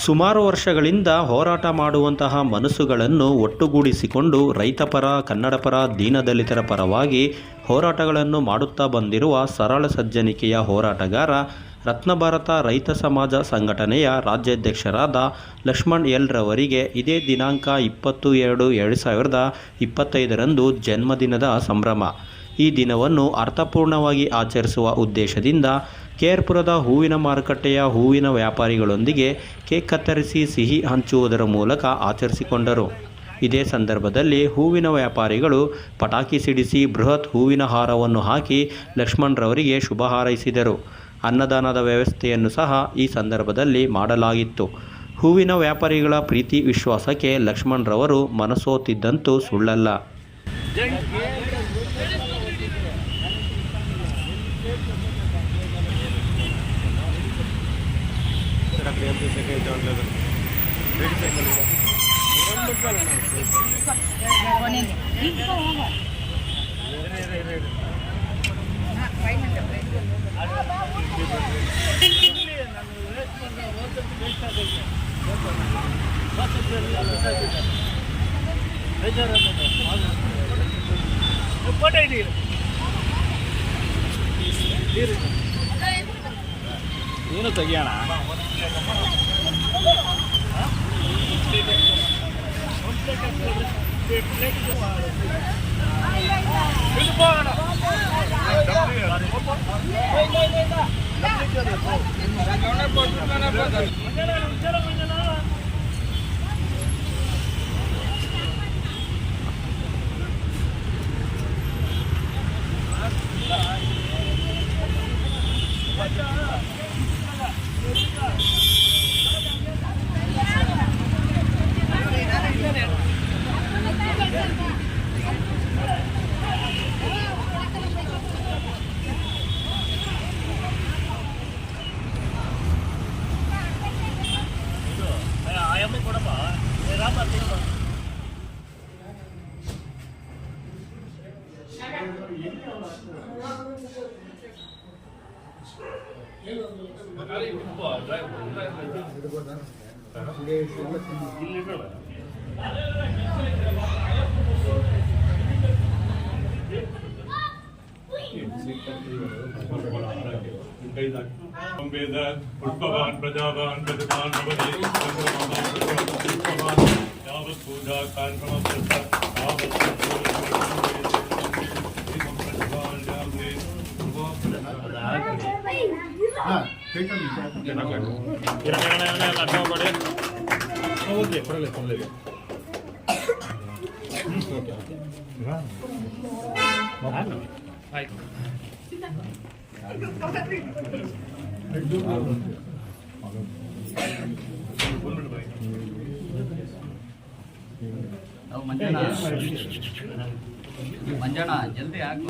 ಸುಮಾರು ವರ್ಷಗಳಿಂದ ಹೋರಾಟ ಮಾಡುವಂತಹ ಮನಸ್ಸುಗಳನ್ನು ಒಟ್ಟುಗೂಡಿಸಿಕೊಂಡು ರೈತಪರ, ಕನ್ನಡಪರ, ದೀನದಲಿತರ ಪರವಾಗಿ ಹೋರಾಟಗಳನ್ನು ಮಾಡುತ್ತಾ ಬಂದಿರುವ ಸರಳ ಸಜ್ಜನಿಕೆಯ ಹೋರಾಟಗಾರ, ರತ್ನಭಾರತ ರೈತ ಸಮಾಜ ಸಂಘಟನೆಯ ರಾಜ್ಯಾಧ್ಯಕ್ಷರಾದ ಲಕ್ಷ್ಮಣ್ ಎಲ್ ರವರಿಗೆ ಇದೇ ದಿನಾಂಕ 20/2/2025 ಜನ್ಮದಿನದ ಸಂಭ್ರಮ. ಈ ದಿನವನ್ನು ಅರ್ಥಪೂರ್ಣವಾಗಿ ಆಚರಿಸುವ ಉದ್ದೇಶದಿಂದ ಕೇರ್ಪುರದ ಹೂವಿನ ಮಾರುಕಟ್ಟೆಯ ಹೂವಿನ ವ್ಯಾಪಾರಿಗಳೊಂದಿಗೆ ಕೇಕ್ ಕತ್ತರಿಸಿ ಸಿಹಿ ಹಂಚುವುದರ ಮೂಲಕ ಆಚರಿಸಿಕೊಂಡರು. ಇದೇ ಸಂದರ್ಭದಲ್ಲಿ ಹೂವಿನ ವ್ಯಾಪಾರಿಗಳು ಪಟಾಕಿ ಸಿಡಿಸಿ ಬೃಹತ್ ಹೂವಿನ ಹಾರವನ್ನು ಹಾಕಿ ಲಕ್ಷ್ಮಣ್ ರವರಿಗೆ ಶುಭ ಹಾರೈಸಿದರು. ಅನ್ನದಾನದ ವ್ಯವಸ್ಥೆಯನ್ನು ಸಹ ಈ ಸಂದರ್ಭದಲ್ಲಿ ಮಾಡಲಾಗಿತ್ತು. ಹೂವಿನ ವ್ಯಾಪಾರಿಗಳ ಪ್ರೀತಿ ವಿಶ್ವಾಸಕ್ಕೆ ಲಕ್ಷ್ಮಣ್ ರವರು ಮನಸೋತಿದ್ದಂತೂ ಸುಳ್ಳಲ್ಲ. ಏನು ತೆಗಿಯೋಣ पुष्पवान् प्रजावान् प्रजवान् भवति यावत् पूजा ಮಂಜಣ್ಣ ಜಲ್ದಿ ಹಾಕು.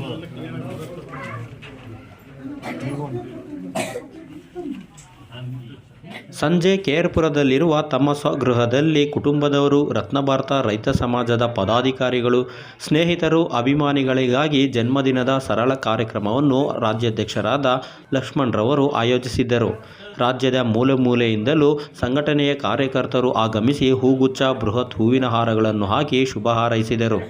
ಸಂಜೆ ಕೇರ್ಪುರದಲ್ಲಿರುವ ತಮ್ಮ ಸ್ವಗೃಹದಲ್ಲಿ ಕುಟುಂಬದವರು, ರತ್ನಭಾರತ ರೈತ ಸಮಾಜದ ಪದಾಧಿಕಾರಿಗಳು, ಸ್ನೇಹಿತರು, ಅಭಿಮಾನಿಗಳಿಗಾಗಿ ಜನ್ಮದಿನದ ಸರಳ ಕಾರ್ಯಕ್ರಮವನ್ನು ರಾಜ್ಯಾಧ್ಯಕ್ಷರಾದ ಲಕ್ಷ್ಮಣ್ ರವರು ಆಯೋಜಿಸಿದ್ದರು. ರಾಜ್ಯದ ಮೂಲೆ ಮೂಲೆಯಿಂದಲೂ ಸಂಘಟನೆಯ ಕಾರ್ಯಕರ್ತರು ಆಗಮಿಸಿ ಹೂಗುಚ್ಛ, ಬೃಹತ್ ಹೂವಿನ ಹಾರಗಳನ್ನು ಹಾಕಿ ಶುಭ ಹಾರೈಸಿದರು.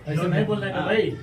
ऐसे नहीं बोलने का भाई।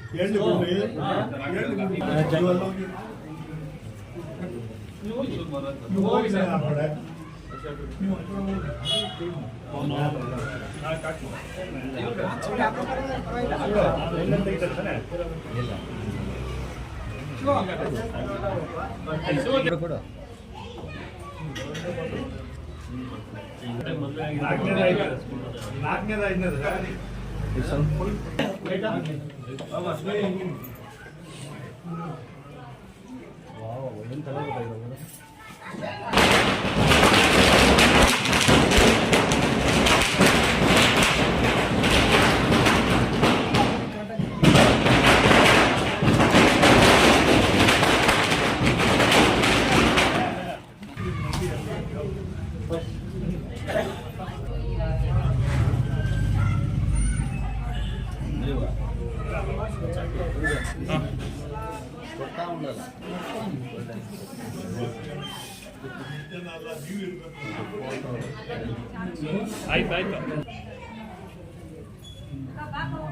ಆಯ್ತು ಆಯ್ತು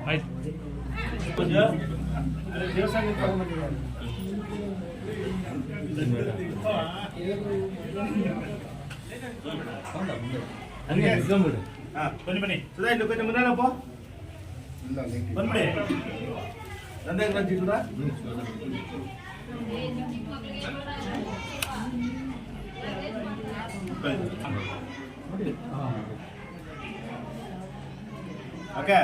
ಆಯ್ತು ಬನ್ನಿ ಬನ್ನಿ ಸುಧಾ ಇಲ್ಲಿ ಕೊಂಚ ಮುಂದಪ್ಪ ಬಂದ್ಬಿಡಿ ನಂದೇ ರಂಜಿ ಸುಧಾ ಓಕೆ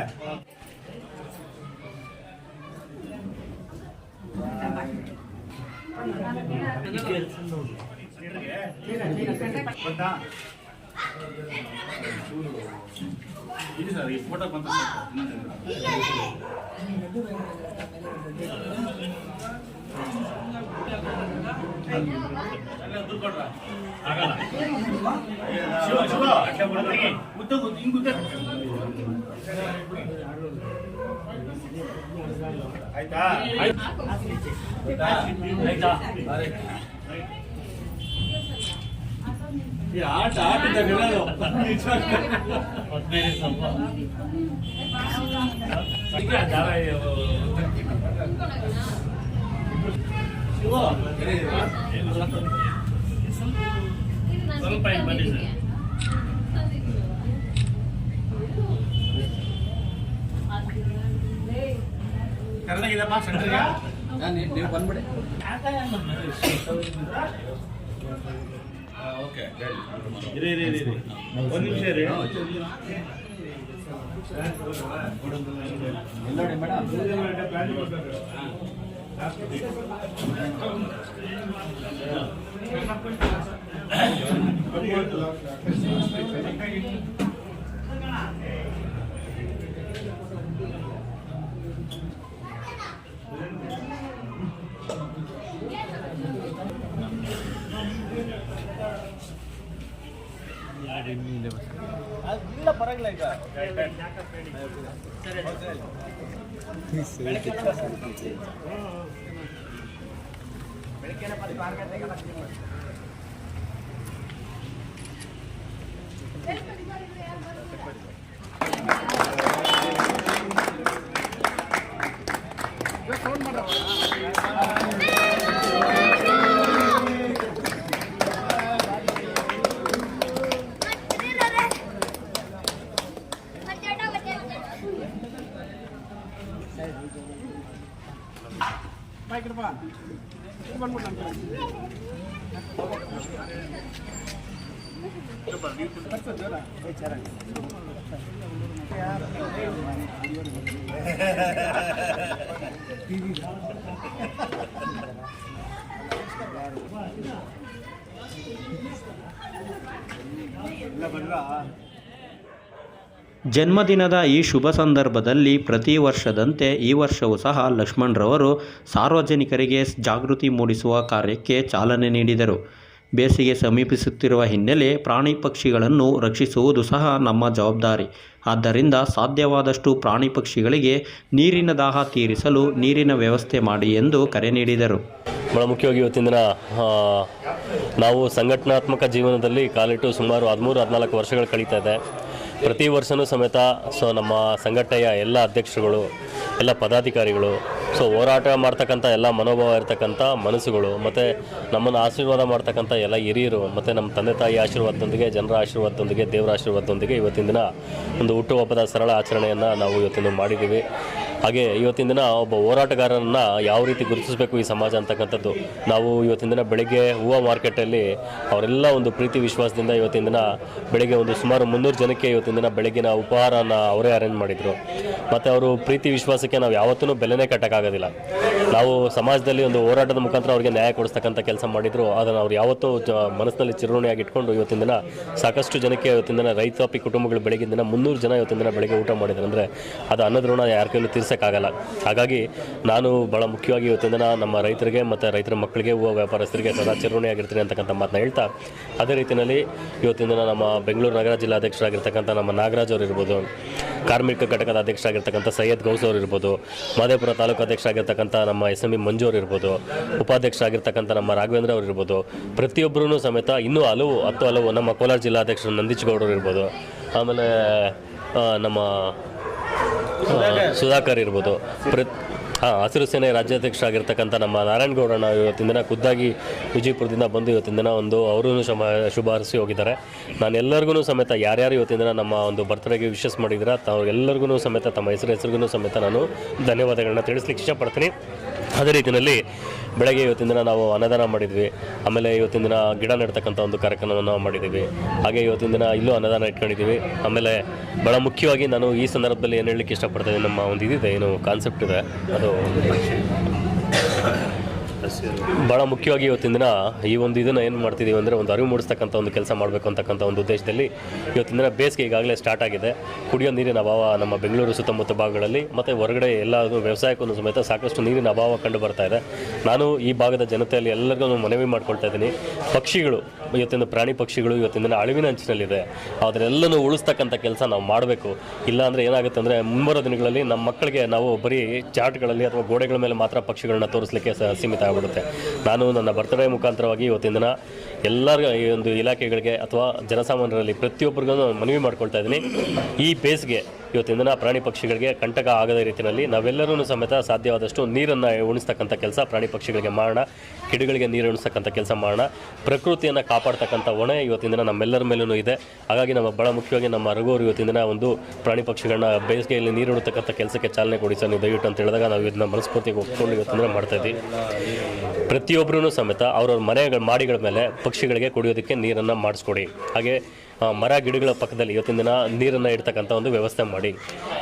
ಇಲ್ಲಿ ಸರ್ ಈ ಫೋಟೋ ಬಂತ ಆಗಲ್ಲ ಶಿವ ಶಿವ ಗುತ್ತ ಹಿಂಗ್ ಗುತ್ತ ಆಯ್ತಾ ಆಯ್ತಾ ಈ ಆಟ ಆಟದಾಗೆಲ್ಲ ಸ್ವಲ್ಪ ಬನ್ನಿ ಸರ್ ಕನ್ನಡಗಿದಪ್ಪ ಸೆಂಟ್ರಿಗೆ ನೀವು ಬಂದ್ಬಿಡಿ. ಓಕೆ ಇರಿ ಇರಿ ಇರಿ ಒಂದು ನಿಮಿಷ ಇರಿ ನೋಡಿ ಮೇಡಮ್ ಇಲ್ಲ ಪರವಾಗಿಲ್ಲ ಈಗ ಜನ್ಮದಿನದ ಈ ಶುಭ ಸಂದರ್ಭದಲ್ಲಿ ಪ್ರತಿ ವರ್ಷದಂತೆ ಈ ವರ್ಷವೂ ಸಹ ಲಕ್ಷ್ಮಣರವರು ಸಾರ್ವಜನಿಕರಿಗೆ ಜಾಗೃತಿ ಮೂಡಿಸುವ ಕಾರ್ಯಕ್ಕೆ ಚಾಲನೆ ನೀಡಿದರು. ಬೇಸಿಗೆ ಸಮೀಪಿಸುತ್ತಿರುವ ಹಿನ್ನೆಲೆ ಪ್ರಾಣಿ ಪಕ್ಷಿಗಳನ್ನು ರಕ್ಷಿಸುವುದು ಸಹ ನಮ್ಮ ಜವಾಬ್ದಾರಿ. ಆದ್ದರಿಂದ ಸಾಧ್ಯವಾದಷ್ಟು ಪ್ರಾಣಿ ಪಕ್ಷಿಗಳಿಗೆ ನೀರಿನ ದಾಹ ತೀರಿಸಲು ನೀರಿನ ವ್ಯವಸ್ಥೆ ಮಾಡಿ ಎಂದು ಕರೆ ನೀಡಿದರು. ಬಹಳ ಮುಖ್ಯವಾಗಿ ಇವತ್ತಿನ ದಿನ ನಾವು ಸಂಘಟನಾತ್ಮಕ ಜೀವನದಲ್ಲಿ ಕಾಲಿಟ್ಟು ಸುಮಾರು 13-14 ವರ್ಷಗಳು ಕಳೀತಾ ಇದೆ. ಪ್ರತಿ ವರ್ಷವೂ ಸಮೇತ ನಮ್ಮ ಸಂಘಟನೆಯ ಎಲ್ಲ ಅಧ್ಯಕ್ಷರುಗಳು ಎಲ್ಲ ಪದಾಧಿಕಾರಿಗಳು, ಸೊ ಹೋರಾಟ ಮಾಡ್ತಕ್ಕಂಥ ಎಲ್ಲ ಮನೋಭಾವ ಇರ್ತಕ್ಕಂಥ ಮನಸ್ಸುಗಳು, ಮತ್ತು ನಮ್ಮನ್ನು ಆಶೀರ್ವಾದ ಮಾಡ್ತಕ್ಕಂಥ ಎಲ್ಲ ಹಿರಿಯರು, ಮತ್ತು ನಮ್ಮ ತಂದೆ ತಾಯಿ ಆಶೀರ್ವಾದದೊಂದಿಗೆ, ಜನರ ಆಶೀರ್ವಾದದೊಂದಿಗೆ, ದೇವರ ಆಶೀರ್ವಾದದೊಂದಿಗೆ ಇವತ್ತಿನ ದಿನ ಒಂದು ಹುಟ್ಟುಹಬ್ಬದ ಸರಳ ಆಚರಣೆಯನ್ನು ನಾವು ಇವತ್ತಿನ ಮಾಡಿದ್ದೀವಿ. ಹಾಗೆ ಇವತ್ತಿನ ದಿನ ಒಬ್ಬ ಹೋರಾಟಗಾರರನ್ನು ಯಾವ ರೀತಿ ಗುರುತಿಸಬೇಕು ಈ ಸಮಾಜ ಅಂತಕ್ಕಂಥದ್ದು ನಾವು ಇವತ್ತಿನ ದಿನ ಬೆಳಗ್ಗೆ ಹೂವು ಮಾರ್ಕೆಟಲ್ಲಿ ಅವರೆಲ್ಲ ಒಂದು ಪ್ರೀತಿ ವಿಶ್ವಾಸದಿಂದ ಇವತ್ತಿನ ದಿನ ಬೆಳಗ್ಗೆ ಒಂದು ಸುಮಾರು 300 ಜನಕ್ಕೆ ಇವತ್ತಿನ ದಿನ ಬೆಳಗ್ಗಿನ ಉಪಹಾರನ ಅವರೇ ಅರೇಂಜ್ ಮಾಡಿದರು. ಮತ್ತು ಅವರು ಪ್ರೀತಿ ವಿಶ್ವಾಸಕ್ಕೆ ನಾವು ಯಾವತ್ತೂ ಬೆಲೆನೇ ಕಟ್ಟೋಕ್ಕಾಗೋದಿಲ್ಲ. ನಾವು ಸಮಾಜದಲ್ಲಿ ಒಂದು ಹೋರಾಟದ ಮುಖಾಂತರ ಅವ್ರಿಗೆ ನ್ಯಾಯ ಕೊಡಿಸ್ತಕ್ಕಂಥ ಕೆಲಸ ಮಾಡಿದ್ರು. ಅದನ್ನು ಅವ್ರು ಯಾವತ್ತೂ ಮನಸ್ಸಿನಲ್ಲಿ ಚಿರಋಣಿಯಾಗಿ ಇಟ್ಕೊಂಡು ಇವತ್ತಿನ ದಿನ ಸಾಕಷ್ಟು ಜನಕ್ಕೆ ಇವತ್ತಿನ ದಿನ ರೈತಾಪಿ ಕುಟುಂಬಗಳು ಬೆಳಗಿನ ದಿನ 300 ಜನ ಇವತ್ತಿನ ದಿನ ಬೆಳಗ್ಗೆ ಊಟ ಮಾಡಿದ್ರು ಅಂದರೆ ಅದು ಅನ್ನದ ಋಣ ಯಾರ ಕೈಲೂ ತೀರ್ಸೋಕ್ಕಾಗಲ್ಲ. ಹಾಗಾಗಿ ನಾನು ಭಾಳ ಮುಖ್ಯವಾಗಿ ಇವತ್ತಿನ ದಿನ ನಮ್ಮ ರೈತರಿಗೆ ಮತ್ತು ರೈತರ ಮಕ್ಕಳಿಗೆ, ಹೂವು ವ್ಯಾಪಾರಸ್ಥರಿಗೆ ಸದಾ ಚಿರಋಣಿಯಾಗಿರ್ತೀನಿ ಅಂತಕ್ಕಂಥ ಮಾತನ್ನ ಹೇಳ್ತಾ, ಅದೇ ರೀತಿಯಲ್ಲಿ ಇವತ್ತಿನ ದಿನ ನಮ್ಮ ಬೆಂಗಳೂರು ನಗರ ಜಿಲ್ಲಾಧ್ಯಕ್ಷರಾಗಿರ್ತಕ್ಕಂಥ ನಮ್ಮ ನಾಗರಾಜ್ ಅವರು ಇರ್ಬೋದು, ಕಾರ್ಮಿಕ ಘಟಕದ ಅಧ್ಯಕ್ಷರಾಗಿರ್ತಕ್ಕಂಥ ಸೈಯದ್ ಗೌಸ್ ಅವರು ಇರ್ಬೋದು, ಮಹದೇವಪುರ ತಾಲೂಕು ಅಧ್ಯಕ್ಷರಾಗಿರ್ತಕ್ಕಂಥ ನಮ್ಮ SME ಮಂಜು ಅವರು ಇರ್ಬೋದು, ಉಪಾಧ್ಯಕ್ಷರಾಗಿರ್ತಕ್ಕಂಥ ನಮ್ಮ ರಾಘವೇಂದ್ರ ಅವರು ಇರ್ಬೋದು, ಪ್ರತಿಯೊಬ್ಬರೂ ಸಮೇತ ಇನ್ನೂ ಹಲವು ನಮ್ಮ ಕೋಲಾರ ಜಿಲ್ಲಾಧ್ಯಕ್ಷರು ನಂದೀಶ್ ಗೌಡರು ಇರ್ಬೋದು, ಆಮೇಲೆ ನಮ್ಮ ಸುಧಾಕರ್ ಇರ್ಬೋದು, ಹಸಿರು ಸೇನೆ ರಾಜ್ಯಾಧ್ಯಕ್ಷರಾಗಿರ್ತಕ್ಕಂಥ ನಮ್ಮ ನಾರಾಯಣಗೌಡಣ್ಣ ಇವತ್ತಿನ ದಿನ ಖುದ್ದಾಗಿ ವಿಜಯಪುರದಿಂದ ಬಂದು ಇವತ್ತಿನ ದಿನ ಒಂದು ಅವರೂ ಶುಭ ಹಾರೈಸಿ ಹೋಗಿದ್ದಾರೆ. ನಾನು ಎಲ್ಲರಿಗೂ ಸಮೇತ ಯಾರ್ಯಾರು ಇವತ್ತಿನ ದಿನ ನಮ್ಮ ಒಂದು ಬರ್ತ್ಡೇಗೆ ವಿಶಸ್ ಮಾಡಿದ್ದೀರಾ ಅವ್ರಿಗೆಲ್ಲರಿಗೂ ಸಮೇತ ತಮ್ಮ ಹೆಸರಿಗೂ ಸಮೇತ ನಾನು ಧನ್ಯವಾದಗಳನ್ನ ತಿಳಿಸ್ಲಿಕ್ಕೆ ಇಷ್ಟಪಡ್ತೀನಿ. ಅದೇ ರೀತಿಯಲ್ಲಿ ಬೆಳಗ್ಗೆ ಇವತ್ತಿನ ದಿನ ನಾವು ಅನ್ನದಾನ ಮಾಡಿದ್ವಿ. ಆಮೇಲೆ ಇವತ್ತಿನ ದಿನ ಗಿಡ ನೆಡ್ತಕ್ಕಂಥ ಒಂದು ಕಾರ್ಯಕ್ರಮವನ್ನು ನಾವು ಮಾಡಿದ್ದೀವಿ. ಹಾಗೆ ಇವತ್ತಿನ ದಿನ ಇಲ್ಲೂ ಅನ್ನದಾನ ಇಟ್ಕೊಂಡಿದ್ದೀವಿ. ಆಮೇಲೆ ಭಾಳ ಮುಖ್ಯವಾಗಿ ನಾನು ಈ ಸಂದರ್ಭದಲ್ಲಿ ಏನು ಹೇಳಲಿಕ್ಕೆ ಇಷ್ಟಪಡ್ತೀನಿ, ನಮ್ಮ ಒಂದು ಇದಿದೆ, ಏನು ಕಾನ್ಸೆಪ್ಟ್ ಇದೆ, ಅದು ಭಾಳ ಮುಖ್ಯವಾಗಿ ಇವತ್ತಿನ ದಿನ ಈ ಒಂದು ಇದನ್ನು ಏನು ಮಾಡ್ತಿದ್ದೀವಿ ಅಂದರೆ ಒಂದು ಅರಿವು ಮೂಡಿಸ್ತಕ್ಕಂಥ ಒಂದು ಕೆಲಸ ಮಾಡಬೇಕು ಅಂತಕ್ಕಂಥ ಒಂದು ಉದ್ದೇಶದಲ್ಲಿ ಇವತ್ತಿನ ದಿನ ಬೇಸಿಗೆ ಈಗಾಗಲೇ ಸ್ಟಾರ್ಟ್ ಆಗಿದೆ. ಕುಡಿಯೋ ನೀರಿನ ಅಭಾವ ನಮ್ಮ ಬೆಂಗಳೂರು ಸುತ್ತಮುತ್ತ ಭಾಗಗಳಲ್ಲಿ ಮತ್ತು ಹೊರಗಡೆ ಎಲ್ಲ ವ್ಯವಸಾಯಕ್ಕೂ ಸಮೇತ ಸಾಕಷ್ಟು ನೀರಿನ ಅಭಾವ ಕಂಡು ಬರ್ತಾ ಇದೆ. ನಾನು ಈ ಭಾಗದ ಜನತೆಯಲ್ಲಿ ಎಲ್ಲರಿಗೂ ಮನವಿ ಮಾಡ್ಕೊಳ್ತಾ ಇದ್ದೀನಿ, ಪಕ್ಷಿಗಳು ಇವತ್ತಿನ ಪ್ರಾಣಿ ಪಕ್ಷಿಗಳು ಇವತ್ತಿನ ದಿನ ಅಳಿವಿನ ಅಂಚಿನಲ್ಲಿದೆ. ಅದರೆಲ್ಲನೂ ಉಳಿಸ್ತಕ್ಕಂಥ ಕೆಲಸ ನಾವು ಮಾಡಬೇಕು. ಇಲ್ಲಾಂದರೆ ಏನಾಗುತ್ತೆ ಅಂದರೆ ಮುಂಬರೋ ದಿನಗಳಲ್ಲಿ ನಮ್ಮ ಮಕ್ಕಳಿಗೆ ನಾವು ಬರೀ ಚಾರ್ಟ್ಗಳಲ್ಲಿ ಅಥವಾ ಗೋಡೆಗಳ ಮೇಲೆ ಮಾತ್ರ ಪಕ್ಷಿಗಳನ್ನ ತೋರಿಸಲಿಕ್ಕೆ ಸೀಮಿತ ಆಗಿಬಿಡುತ್ತೆ. ನಾನು ನನ್ನ ಬರ್ತ್ಡೇ ಮುಖಾಂತರವಾಗಿ ಇವತ್ತಿನ ದಿನ ಎಲ್ಲರ ಈ ಒಂದು ಇಲಾಖೆಗಳಿಗೆ ಅಥವಾ ಜನಸಾಮಾನ್ಯರಲ್ಲಿ ಪ್ರತಿಯೊಬ್ಬರಿಗೂ ಮನವಿ ಮಾಡ್ಕೊಳ್ತಾ ಇದ್ದೀನಿ, ಈ ಬೇಸ್ಗೆ ಇವತ್ತಿನ ದಿನ ಪ್ರಾಣಿ ಪಕ್ಷಿಗಳಿಗೆ ಕಂಟಕ ಆಗದ ರೀತಿಯಲ್ಲಿ ನಾವೆಲ್ಲರೂ ಸಮೇತ ಸಾಧ್ಯವಾದಷ್ಟು ನೀರನ್ನು ಉಣಿಸ್ತಕ್ಕಂಥ ಕೆಲಸ ಪ್ರಾಣಿ ಪಕ್ಷಿಗಳಿಗೆ ಮಾಡೋಣ, ಗಿಡಗಳಿಗೆ ನೀರು ಉಣಿಸ್ತಕ್ಕಂಥ ಕೆಲಸ ಮಾಡೋಣ. ಪ್ರಕೃತಿಯನ್ನು ಕಾಪಾಡ್ತಕ್ಕಂಥ ಹೊಣೆ ಇವತ್ತಿನ ದಿನ ನಮ್ಮೆಲ್ಲರ ಮೇಲೂ ಇದೆ. ಹಾಗಾಗಿ ನಮ್ಮ ಭಾಳ ಮುಖ್ಯವಾಗಿ ನಮ್ಮ ರಘುವರು ಇವತ್ತಿನ ದಿನ ಒಂದು ಪ್ರಾಣಿ ಪಕ್ಷಿಗಳನ್ನ ಬೇಸಿಗೆಯಲ್ಲಿ ನೀರು ಉಣಿಸ್ತಕ್ಕಂಥ ಕೆಲಸಕ್ಕೆ ಚಾಲನೆ ಕೊಡಿ ಸರ್ ನೀವು ದಯವಿಟ್ಟು ಅಂತ ಹೇಳಿದಾಗ ನಾವು ಇದನ್ನ ಮನಸ್ಫೂರ್ತಿಗೆ ಒಪ್ಕೊಂಡು ಇವತ್ತಿನ ಮಾಡ್ತಾಯಿದ್ವಿ. ಪ್ರತಿಯೊಬ್ಬರೂ ಸಮೇತ ಅವ್ರವ್ರ ಮಾಡಿಗಳ ಮೇಲೆ ಪಕ್ಷಿಗಳಿಗೆ ಕುಡಿಯೋದಕ್ಕೆ ನೀರನ್ನು ಮಾಡಿಸ್ಕೊಡಿ. ಹಾಗೆ ಮರ ಗಿಡಗಳ ಪಕ್ಕದಲ್ಲಿ ಇವತ್ತಿನ ದಿನ ನೀರನ್ನು ಇಡ್ತಕ್ಕಂಥ ಒಂದು ವ್ಯವಸ್ಥೆ ಮಾಡಿ.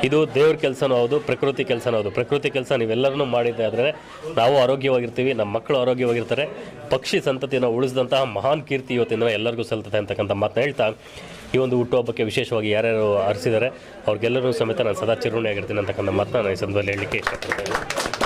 ಇದು ದೇವ್ರ ಕೆಲಸನೂ ಹೌದು, ಪ್ರಕೃತಿ ಕೆಲಸನೂ ಹೌದು. ಪ್ರಕೃತಿ ಕೆಲಸ ನೀವೆಲ್ಲರೂ ಮಾಡಿದ್ದೆ ಆದರೆ ನಾವು ಆರೋಗ್ಯವಾಗಿರ್ತೀವಿ, ನಮ್ಮ ಮಕ್ಕಳು ಆರೋಗ್ಯವಾಗಿರ್ತಾರೆ, ಪಕ್ಷಿ ಸಂತತಿಯನ್ನು ಉಳಿಸಿದಂತಹ ಮಹಾನ್ ಕೀರ್ತಿ ಇವತ್ತಿನ ದಿನ ಎಲ್ಲರಿಗೂ ಸಲ್ತದೆ ಅಂತಕ್ಕಂಥ ಮಾತನ್ನ ಹೇಳ್ತಾ, ಈ ಒಂದು ಹುಟ್ಟುಹಬ್ಬಕ್ಕೆ ವಿಶೇಷವಾಗಿ ಯಾರ್ಯಾರು ಹರಿಸಿದ್ದಾರೆ ಅವ್ರಿಗೆಲ್ಲರೂ ಸಮೇತ ನಾನು ಸದಾ ಚಿರಋಣಿಯಾಗಿರ್ತೀನಿ ಅಂತಕ್ಕಂಥ ಮಾತನ್ನ ನಾನು ಈ ಸಂದರ್ಭದಲ್ಲಿ ಹೇಳಲಿಕ್ಕೆ ಇಷ್ಟಪಡ್ತೇನೆ.